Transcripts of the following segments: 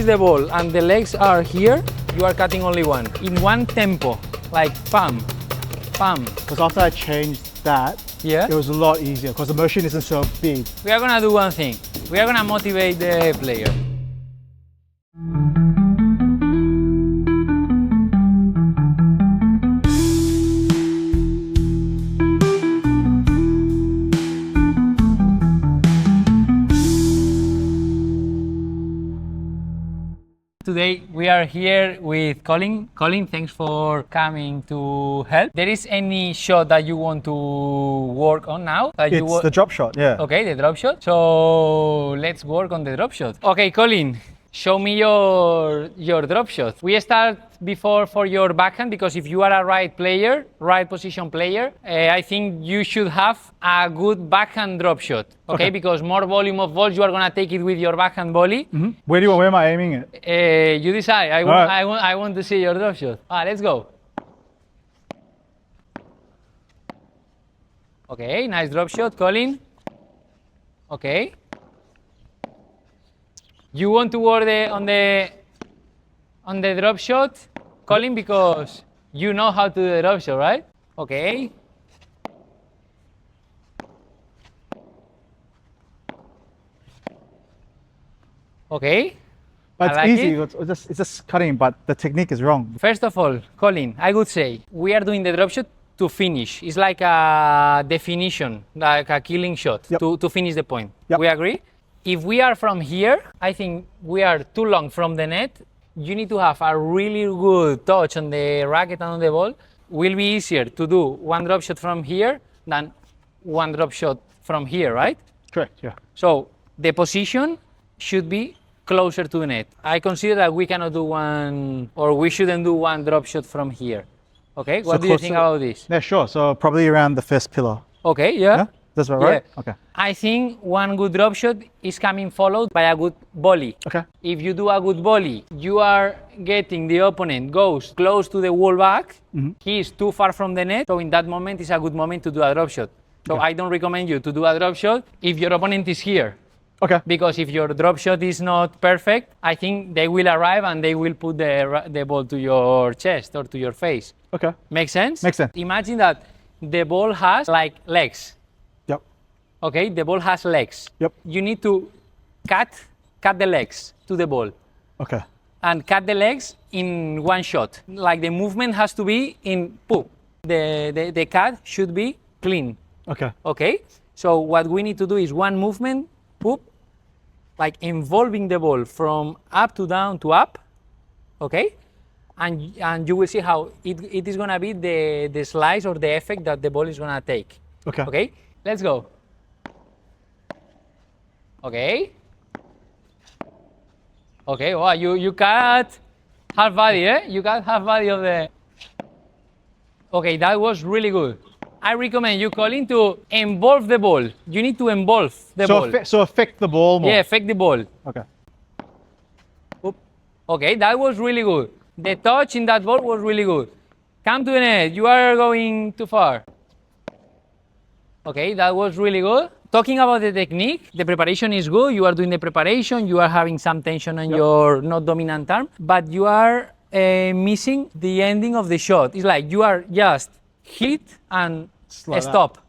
is the ball and the legs are here, you are cutting only one. In one tempo, like pam, pam. Because after I changed that, Yeah. it was a lot easier because the motion isn't so big. We are gonna do one thing. We are gonna motivate the player. Today we are here with Colin. Colin, thanks for coming to help. There is any shot that you want to work on now? It's the drop shot, yeah. Okay, the drop shot. So let's work on the drop shot. Okay, Colin, show me your drop shot. We start before for your backhand because if you are a right player, right position player, I think you should have a good backhand drop shot. Okay, because more volume of balls, you are gonna take it with your backhand volley. Where am I aiming it? You decide. I want to see your drop shot. Let's go. Okay, nice drop shot, Colin. Okay. You want to work on the drop shot, Colin, because you know how to do the drop shot, right? Okay. Okay. But it's like easy, it. it's just cutting, but the technique is wrong. First of all, Colin, I would say we are doing the drop shot to finish. It's like a definition, like a killing shot to finish the point. Yep. We agree? If we are from here, I think we are too long from the net. You need to have a really good touch on the racket and on the ball. Will be easier to do one drop shot from here than one drop shot from here, right? Correct, yeah. So the position should be closer to the net. I consider that we cannot do one, or we shouldn't do one drop shot from here. Okay, what do you think about this? Yeah, sure. So probably around the first pillar. Okay, yeah. Yeah? That's about right? Yeah. Okay. I think one good drop shot is coming followed by a good volley. Okay. If you do a good volley, you are getting the opponent goes close to the wall back. He is too far from the net. So in that moment, it's a good moment to do a drop shot. So I don't recommend you to do a drop shot if your opponent is here. Okay. Because if your drop shot is not perfect, I think they will arrive and they will put the ball to your chest or to your face. Okay. Make sense? Makes sense. Imagine that the ball has like legs. Yep. Okay, the ball has legs. Yep. You need to cut the legs to the ball. Okay. And cut the legs in one shot. Like the movement has to be in poop. The cut should be clean. Okay. Okay? So what we need to do is one movement, poop, like involving the ball from up to down to up. Okay? And you will see how it is gonna be the slice or the effect that the ball is gonna take. Okay. Okay? Let's go. Okay. Okay, wow, you cut half body, eh? You cut half body of the... Okay, that was really good. I recommend you, Colin, to involve the ball. You need to involve the ball. So affect the ball more? Yeah, affect the ball. Okay. Oop. Okay, that was really good. The touch in that ball was really good. Come to the net. You are going too far. Okay, that was really good. Talking about the technique, the preparation is good. You are doing the preparation. You are having some tension on your not dominant arm, but you are missing the ending of the shot. It's like you are just hit and stop.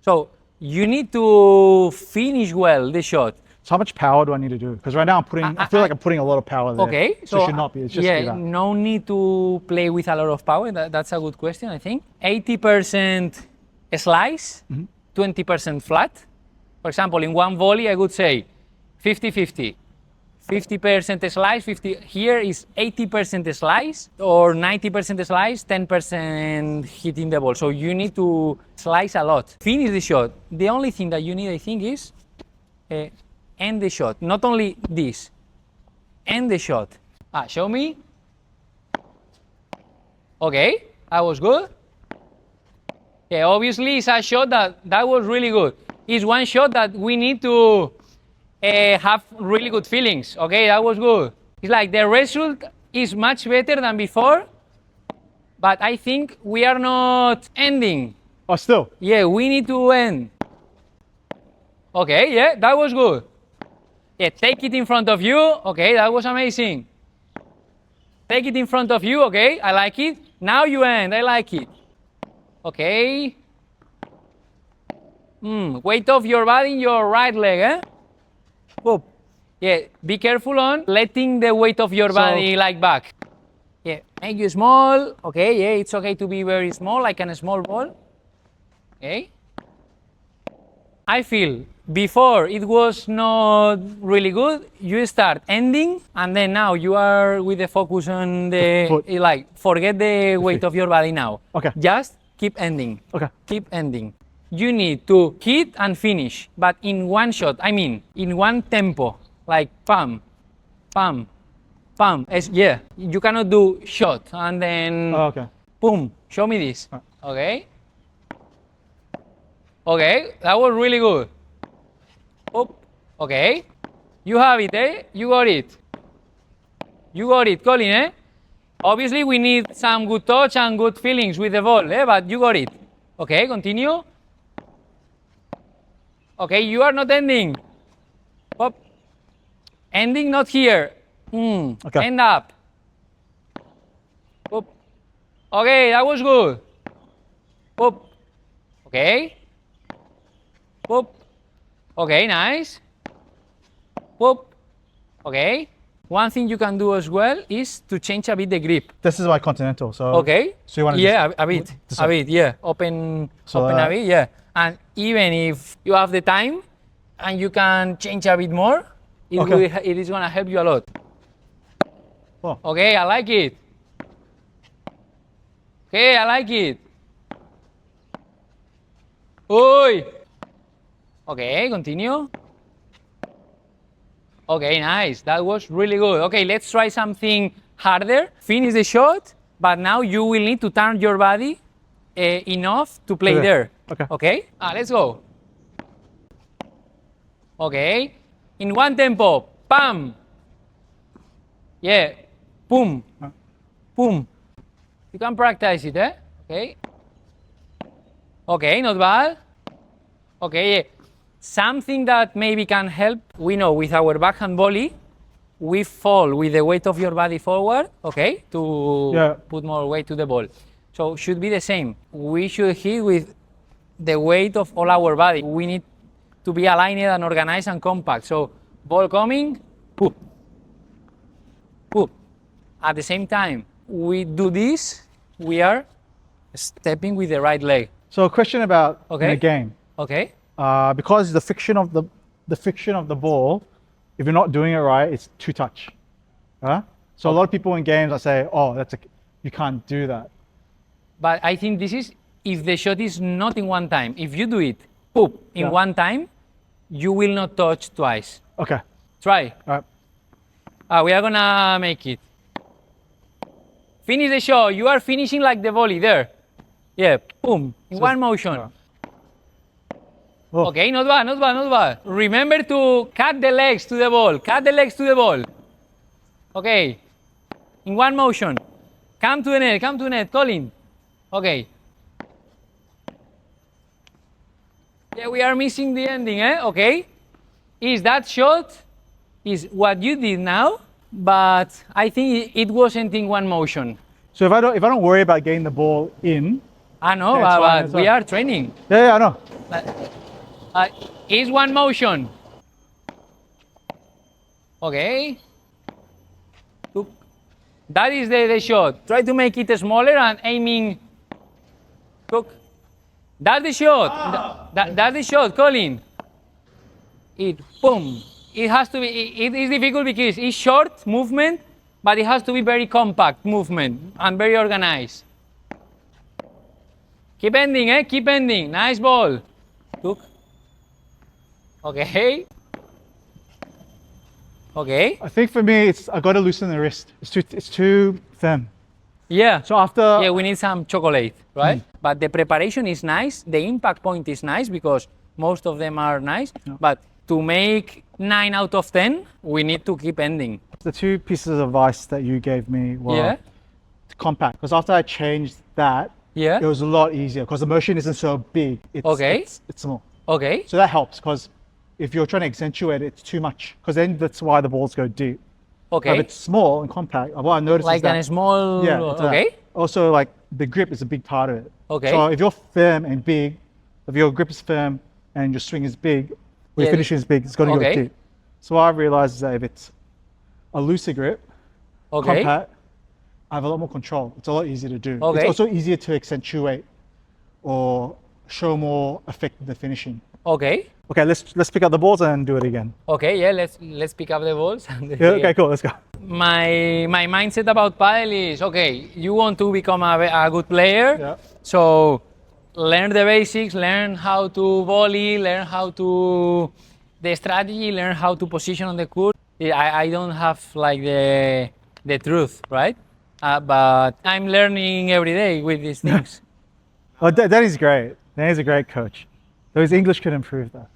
So you need to finish well the shot. So how much power do I need to do? Because right now I feel like I'm putting a lot of power there. Okay, so it should not be. It's just yeah, no need to play with a lot of power. That's a good question, I think. 80% slice, 20% flat. For example, in one volley, I would say 50-50. 50% slice, here is 80% slice or 90% slice, 10% hitting the ball. So you need to slice a lot. Finish the shot. The only thing that you need, I think, is end the shot. Not only this, end the shot. Show me. Okay, that was good. Yeah, obviously it's a shot that was really good. It's one shot that we need to have really good feelings. Okay, that was good. It's like the result is much better than before, but I think we are not ending. Oh, still? Yeah, we need to end. Okay, yeah, that was good. Yeah, take it in front of you. Okay, that was amazing. Take it in front of you. Okay, I like it. Now you end. I like it. Okay. Weight of your body in your right leg, eh? Whoop. Yeah, be careful on letting the weight of your body like back. Yeah, make you small. Okay, yeah, it's okay to be very small, like a small ball. Okay. I feel before it was not really good. You start ending, and then now you are with the focus on the like forget the weight of your body now. Okay. Just keep ending. Okay. Keep ending. You need to hit and finish, but in one shot. I mean, in one tempo, like pam, pam, pam. Yeah, you cannot do shot and then okay. boom. Show me this. Okay. Okay, that was really good. Oh, okay. You have it, eh? You got it. You got it, Colin, eh? Obviously, we need some good touch and good feelings with the ball, eh? But you got it. Okay, continue. Okay, you are not ending. Up. Ending not here. Okay. End up. Up. Okay, that was good. Up. Okay. Whoop. Okay, nice. Whoop. Okay. One thing you can do as well is to change a bit the grip. This is my continental, so. Okay. So you want to a bit, yeah. Open a bit, yeah. And even if you have the time and you can change a bit more, it is gonna help you a lot. Oh. Okay, I like it. Okay, I like it. Oi. Okay, continue. Okay, nice. That was really good. Okay, let's try something harder. Finish the shot, but now you will need to turn your body enough to play there. Okay. Okay? Let's go. Okay. In one tempo. Pam. Yeah. Boom. Boom. You can practice it, eh? Okay. Okay, not bad. Okay, yeah. Something that maybe can help, we know with our backhand volley, we fall with the weight of your body forward, okay, to put more weight to the ball. So should be the same. We should hit with the weight of all our body. We need to be aligned and organized and compact. So ball coming, poop, poop. At the same time, we do this, we are stepping with the right leg. So a question about in a game. Okay. Because the friction of the ball, if you're not doing it right, it's two touch. So a lot of people in games I say, oh, you can't do that. But I think this is if the shot is not in one time. If you do it, poop, in one time, you will not touch twice. Okay. Try. All right. We are gonna make it. Finish the shot. You are finishing like the volley there. Yeah, boom, in one motion. Oh. Okay, not bad, not bad, not bad. Remember to cut the legs to the ball. Cut the legs to the ball. Okay, in one motion. Come to the net, Colin. Okay. Yeah, we are missing the ending, eh? Okay. Is that shot is what you did now, but I think it wasn't in one motion. So if I don't worry about getting the ball in. I know, but we are training. Yeah, I know. Is one motion. Okay. Look. That is the shot. Try to make it smaller and aiming. Look. That's the shot. That's the shot, Colin. Boom. It has to be, it is difficult because it's short movement, but it has to be very compact movement and very organized. Keep ending, eh? Keep ending. Nice ball. Look. Okay. Okay. I think for me, I got to loosen the wrist. It's too thin. Yeah. So after. Yeah, we need some chocolate, right? But the preparation is nice. The impact point is nice because most of them are nice. Yeah. But to make 9 out of 10, we need to keep ending. The two pieces of advice that you gave me were compact. Because after I changed that, it was a lot easier because the motion isn't so big. It's small. Okay. So that helps because if you're trying to accentuate it, it's too much, because then that's why the balls go deep. Okay. If it's small and compact, what I noticed Like is that, a small. yeah, Okay. also like the grip is a big part of it. Okay. So if you're firm and big, if your grip is firm and your swing is big, or your finishing is big, it's got to go deep. So what I realized is that if it's a looser grip, compact, I have a lot more control. It's a lot easier to do. It's also easier to accentuate or show more effect in the finishing. Okay. Okay, let's pick up the balls and do it again. Okay, yeah, let's pick up the balls. Okay, cool, let's go. My mindset about paddle is, okay, you want to become a good player, so learn the basics, learn how to volley, learn how to the strategy, learn how to position on the court. I don't have like the truth, right? But I'm learning every day with these things. Oh, that is great. That is a great coach. Though his English could improve that.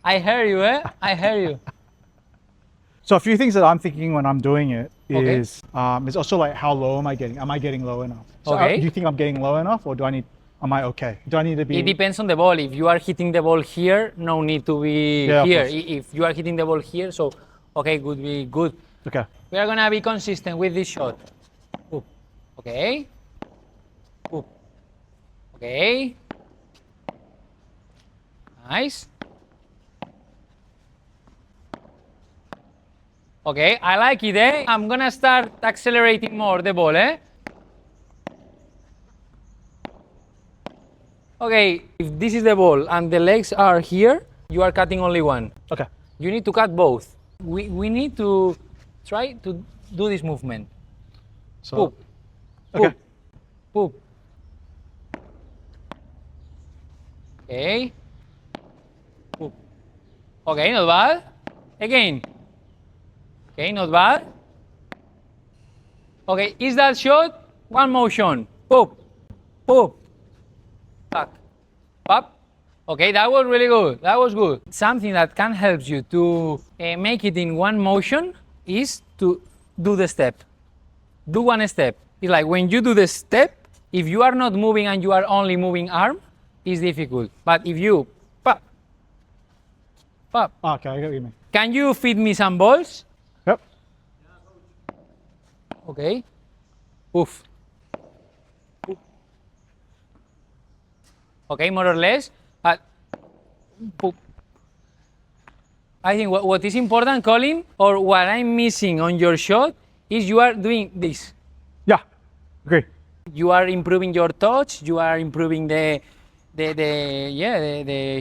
I hear you, I hear you. So a few things that I'm thinking when I'm doing it is, it's also like, how low am I getting? Am I getting low enough? So do you think I'm getting low enough, or am I okay? Do I need to be? It depends on the ball. If you are hitting the ball here, no need to be here. If you are hitting the ball here, so okay, be good. Okay. We are gonna be consistent with this shot. Oop. Okay. Oop. Okay. Nice. Okay, I like it, eh? I'm gonna start accelerating more the ball, eh? Okay, if this is the ball and the legs are here, you are cutting only one. Okay. You need to cut both. We need to try to do this movement. So, Poop. okay. Poop. Okay. Poop. Okay, not bad. Again. Okay, not bad. Okay, is that shot? One motion. Poop. Poop. Back. Up. Okay, that was really good. That was good. Something that can help you to make it in one motion is to do the step. Do one step. It's like when you do the step, if you are not moving and you are only moving arm, it's difficult. But if you pop, pop. Okay, I get what you mean. Can you feed me some balls? Yep. Okay. Oof. Okay, more or less. But I think what is important, Colin, or what I'm missing on your shot is you are doing this. Yeah, agree. You are improving your touch. You are improving the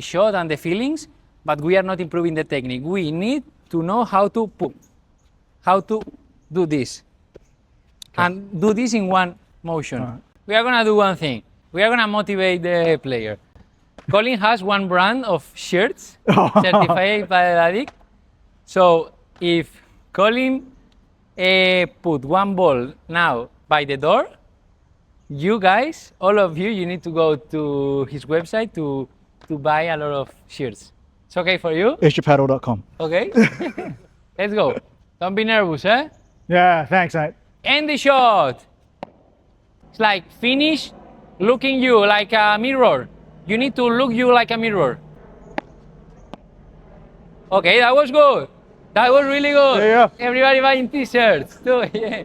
shot and the feelings, but we are not improving the technique. We need to know how to do this, and do this in one motion. We are gonna do one thing. We are gonna motivate the player. Colin has one brand of shirts, certified Padel Addict. So if Colin put one ball now by the door, you guys, all of you, you need to go to his website to buy a lot of shirts. It's okay for you? SingPadel.com. Okay. Let's go. Don't be nervous, eh? Yeah, thanks, mate. End the shot. It's like finish looking you like a mirror. You need to look you like a mirror. Okay, that was good. That was really good. Yeah. Everybody buying t-shirts too. Yeah.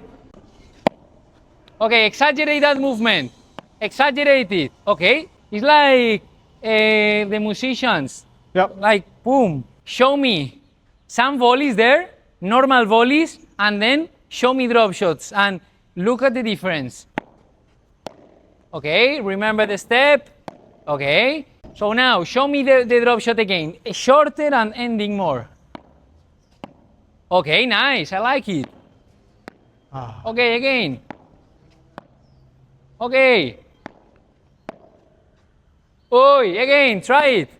Okay, exaggerate that movement. Exaggerate it. Okay, it's like the musicians. Yep. Like boom. Show me some volleys there, normal volleys, and then show me drop shots and look at the difference. Okay, remember the step. Okay, so now show me the drop shot again, shorter and ending more. Okay, nice, I like it. Okay, again. Okay. Oi, again, try it.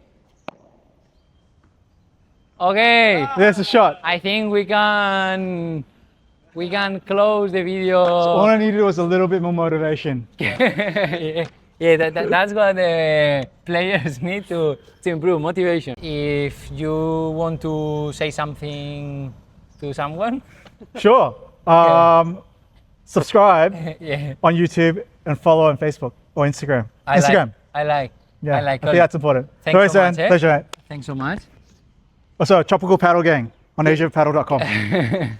Okay. There's a shot. I think we can close the video. So all I needed was a little bit more motivation. Yeah, that's what the players need to improve motivation. If you want to say something to someone. Sure. Subscribe on YouTube and follow on Facebook or Instagram. I like. Yeah, I like. I think that's important. Thanks so much. Pleasure, mate. Thanks so much. Also, Tropical Paddle Gang on AsiaPaddle.com.